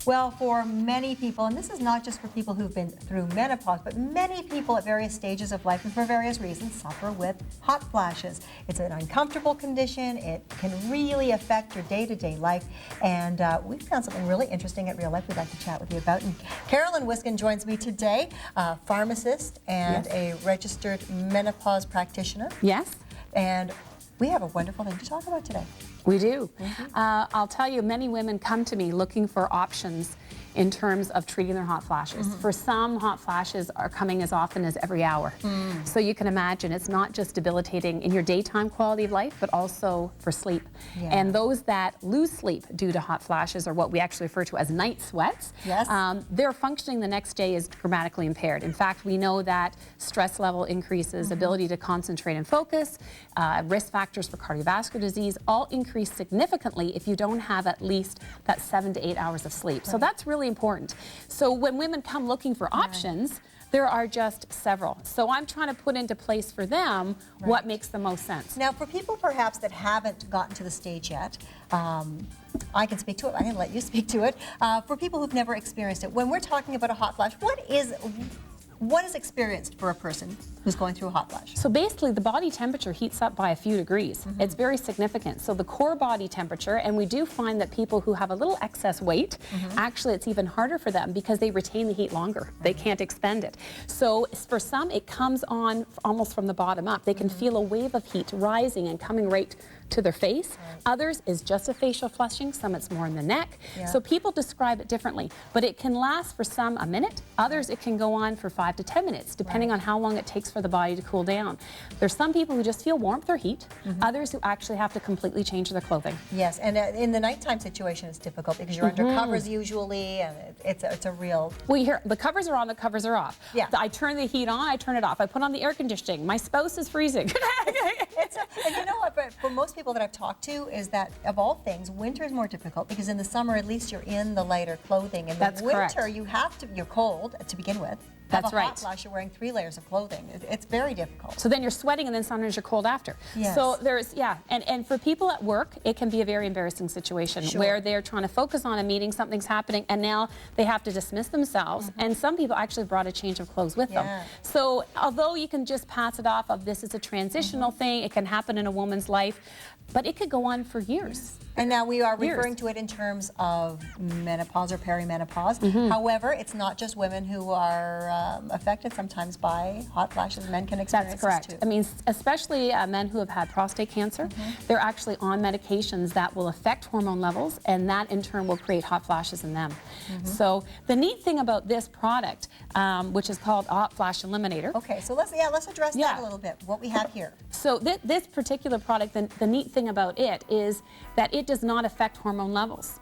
Well, for many people, and this is not just for people who've been through menopause, but many people at various stages of life and for various reasons suffer with hot flashes. It's an uncomfortable condition. It can really affect your day-to-day life. And we found something really interesting at Real Life we'd like to chat with you about. And Carolyn Wiskin joins me today, a pharmacist and a registered menopause practitioner. Yes. And we have a wonderful thing to talk about today. We do. I'll tell you, many women come to me looking for options in terms of treating their hot flashes. For some, hot flashes are coming as often as every hour. So you can imagine it's not just debilitating in your daytime quality of life, but also for sleep. And those that lose sleep due to hot flashes are what we actually refer to as night sweats. Their functioning the next day is dramatically impaired. In fact, we know that stress level increases, ability to concentrate and focus, risk factors for cardiovascular disease all increase significantly if you don't have at least that 7 to 8 hours of sleep. So that's really important. So when women come looking for options, there are just several. So I'm trying to put into place for them what makes the most sense. Now, for people perhaps that haven't gotten to the stage yet, I can speak to it. I can let you speak to it. For people who've never experienced it, when we're talking about a hot flash, what is experienced for a person who's going through a hot flash? So basically the body temperature heats up by a few degrees. It's very significant. So the core body temperature, and we do find that people who have a little excess weight, actually it's even harder for them because they retain the heat longer. They can't expend it. So for some it comes on almost from the bottom up. They can feel a wave of heat rising and coming right to their face. Others is just a facial flushing, some it's more in the neck. So people describe it differently, but it can last for some a minute, others it can go on for 5 to 10 minutes, depending on how long it takes for the body to cool down. There's some people who just feel warmth or heat, others who actually have to completely change their clothing. Yes, and in the nighttime situation it's difficult because you're under covers usually, and it's a real... Well, you hear, the covers are on, the covers are off. I turn the heat on, I turn it off. I put on the air conditioning. My spouse is freezing. And you know what, but for most people that I've talked to is that, of all things, winter is more difficult because in the summer at least you're in the lighter clothing. In the winter you're cold to begin with. That's right. Hot flash, you're wearing 3 layers of clothing. It's very difficult. So then you're sweating and then sometimes you're cold after. So there's, and for people at work, it can be a very embarrassing situation where they're trying to focus on a meeting, something's happening, and now they have to dismiss themselves. And some people actually brought a change of clothes with them. So although you can just pass it off of this is a transitional thing, it can happen in a woman's life, but it could go on for years. And now we are referring to it in terms of menopause or perimenopause. However, it's not just women who are affected sometimes by hot flashes. Men can experience this too. I mean, especially men who have had prostate cancer, they're actually on medications that will affect hormone levels, and that in turn will create hot flashes in them. So the neat thing about this product, which is called Hot Flash Eliminator. Okay, so let's address that a little bit, what we have here. So this particular product, the neat thing about it is that it does not affect hormone levels.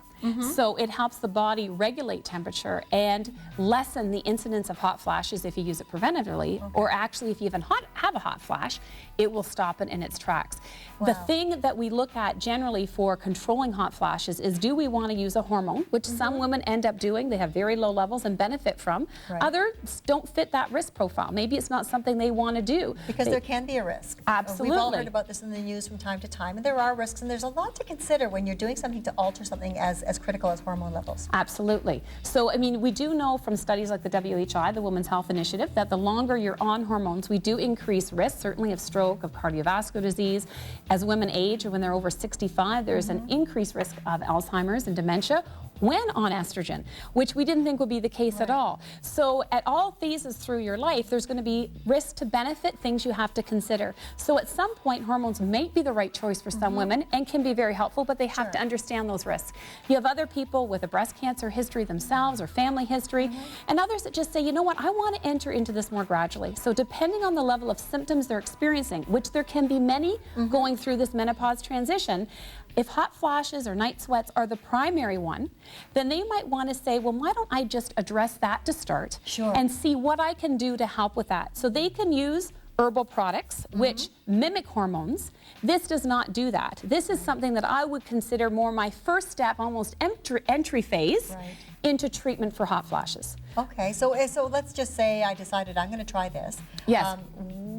So it helps the body regulate temperature and lessen the incidence of hot flashes if you use it preventatively, or actually if you even have a hot flash, it will stop it in its tracks. The thing that we look at generally for controlling hot flashes is, do we want to use a hormone, which some women end up doing, they have very low levels and benefit from. Others don't fit that risk profile. Maybe it's not something they want to do. Because there can be a risk. Absolutely. We've all heard about this in the news from time to time, and there are risks, and there's a lot to consider when you're doing something to alter something as critical as hormone levels. Absolutely. So, I mean, we do know from studies like the WHI, the Women's Health Initiative, that the longer you're on hormones, we do increase risk, certainly of stroke, of cardiovascular disease. As women age, or when they're over 65, there's an increased risk of Alzheimer's and dementia when on estrogen, which we didn't think would be the case at all. So at all phases through your life, there's going to be risk to benefit, things you have to consider. So at some point, hormones may be the right choice for some women and can be very helpful, but they have to understand those risks. You have other people with a breast cancer history themselves or family history, and others that just say, you know what, I want to enter into this more gradually. So depending on the level of symptoms they're experiencing, which there can be many going through this menopause transition, if hot flashes or night sweats are the primary one, then they might want to say, well, why don't I just address that to start and see what I can do to help with that. So they can use herbal products, which mimic hormones. This does not do that. This is something that I would consider more my first step, almost entry phase into treatment for hot flashes. Okay, so let's just say I decided I'm going to try this. Yes.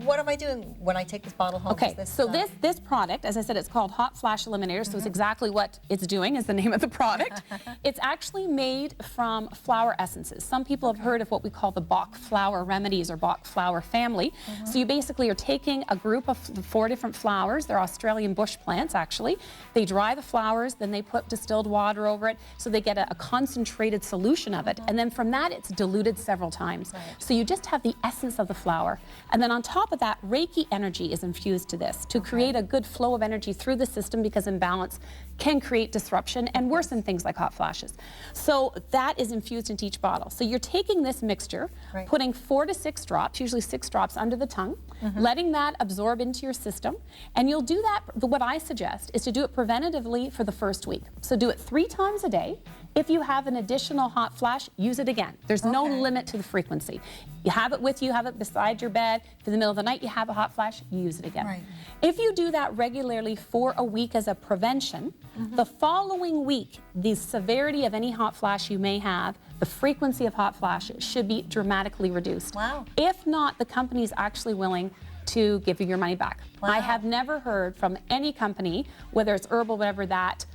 what am I doing when I take this bottle home? Okay, Is so this product, as I said, it's called Hot Flash Eliminator, so it's exactly what it's doing is the name of the product. It's actually made from flower essences. Some people have heard of what we call the Bach flower remedies or Bach flower family. So you basically are taking a group of 4 different flowers. They're Australian bush plants, actually. They dry the flowers, then they put distilled water over it, so they get a concentrated solution of it. And then from that, it's diluted several times. So you just have the essence of the flower. And then on top of that, Reiki energy is infused to this to create a good flow of energy through the system, because imbalance can create disruption and worsen things like hot flashes. So that is infused into each bottle. So you're taking this mixture, putting 4 to 6 drops, usually 6 drops under the tongue, letting that absorb into your system. And you'll do that, what I suggest is to do it preventatively for the first week. So do it 3 times a day. If you have an additional hot flash, use it again. There's no limit to the frequency. You have it with you, have it beside your bed. If in the middle of the night you have a hot flash, you use it again. If you do that regularly for a week as a prevention, the following week, the severity of any hot flash you may have, the frequency of hot flashes should be dramatically reduced. If not, the company is actually willing to give you your money back. I have never heard from any company, whether it's herbal, whatever, that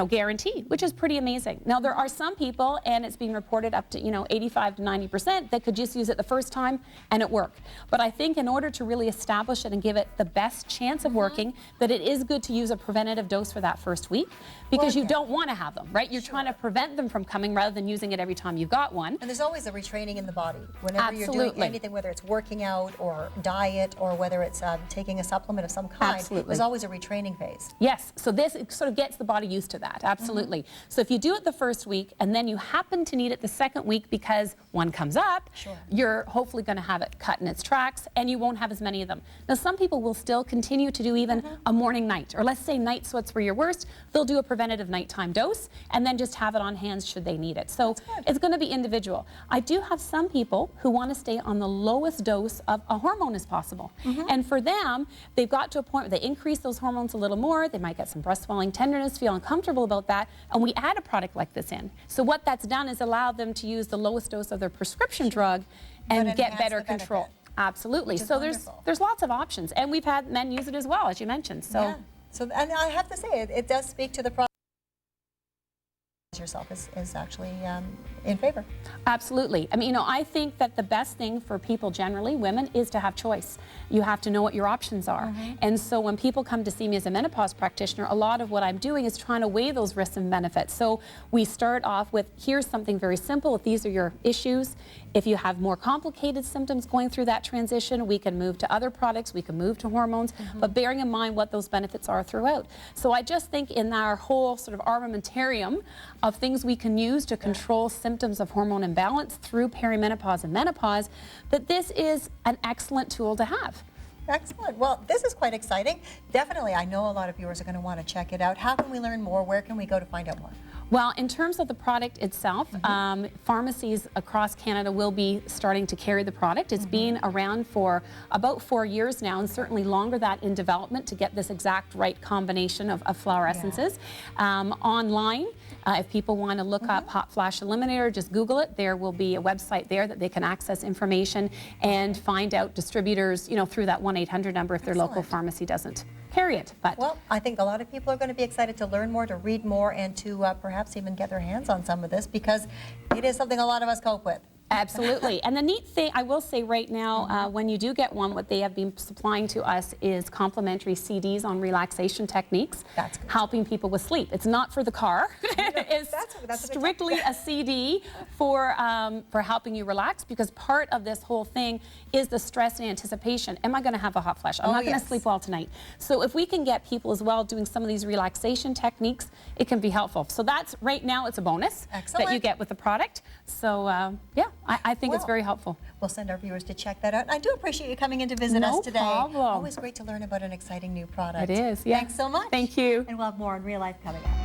guarantee, which is pretty amazing. Now, there are some people, and it's being reported up to 85 to 90%, that could just use it the first time and it work. But I think in order to really establish it and give it the best chance of working, that it is good to use a preventative dose for that first week, because you don't want to have them, right? You're trying to prevent them from coming rather than using it every time you've got one. And there's always a retraining in the body. Whenever you're doing anything, whether it's working out or diet or whether it's taking a supplement of some kind, there's always a retraining phase. Yes, so this sort of gets the body used to that, absolutely. So if you do it the first week and then you happen to need it the second week because one comes up, you're hopefully going to have it cut in its tracks and you won't have as many of them. Now, some people will still continue to do even a morning night, or let's say night sweats were your worst, they'll do a preventative nighttime dose and then just have it on hand should they need it. So it's going to be individual. I do have some people who want to stay on the lowest dose of a hormone as possible. And for them, they've got to a point where they increase those hormones a little more, they might get some breast swelling, tenderness, feel uncomfortable about that, and we add a product like this in. So what that's done is allowed them to use the lowest dose of their prescription drug and get better control. Absolutely. So there's lots of options, and we've had men use it as well, as you mentioned. So, and I have to say, it does speak to the product yourself is actually in favor. Absolutely. I mean, I think that the best thing for people generally, women, is to have choice. You have to know what your options are. And so when people come to see me as a menopause practitioner, a lot of what I'm doing is trying to weigh those risks and benefits. So we start off with, here's something very simple. If these are your issues, if you have more complicated symptoms going through that transition, we can move to other products, we can move to hormones, but bearing in mind what those benefits are throughout. So I just think in our whole sort of armamentarium of things we can use to control symptoms of hormone imbalance through perimenopause and menopause, that this is an excellent tool to have. Excellent. Well, this is quite exciting. Definitely, I know a lot of viewers are going to want to check it out. How can we learn more? Where can we go to find out more? Well, in terms of the product itself, pharmacies across Canada will be starting to carry the product. It's been around for about 4 years now, and certainly longer that in development to get this exact right combination of flower essences. Online, if people want to look up Hot Flash Eliminator, just Google it. There will be a website there that they can access information and find out distributors, through that 1-800 number if their local pharmacy doesn't carry it. But well, I think a lot of people are going to be excited to learn more, to read more, and to perhaps even get their hands on some of this, because it is something a lot of us cope with. Absolutely. And the neat thing, I will say right now, when you do get one, what they have been supplying to us is complimentary CDs on relaxation techniques, helping people with sleep. It's not for the car. It's strictly a CD for helping you relax, because part of this whole thing is the stress and anticipation. Am I going to have a hot flash? I'm not going to sleep well tonight. So if we can get people as well doing some of these relaxation techniques, it can be helpful. So that's, right now, it's a bonus that you get with the product. So yeah. I think it's very helpful. We'll send our viewers to check that out. And I do appreciate you coming in to visit us today. No problem. Always great to learn about an exciting new product. It is, yeah. Thanks so much. Thank you. And we'll have more on Real Life coming up.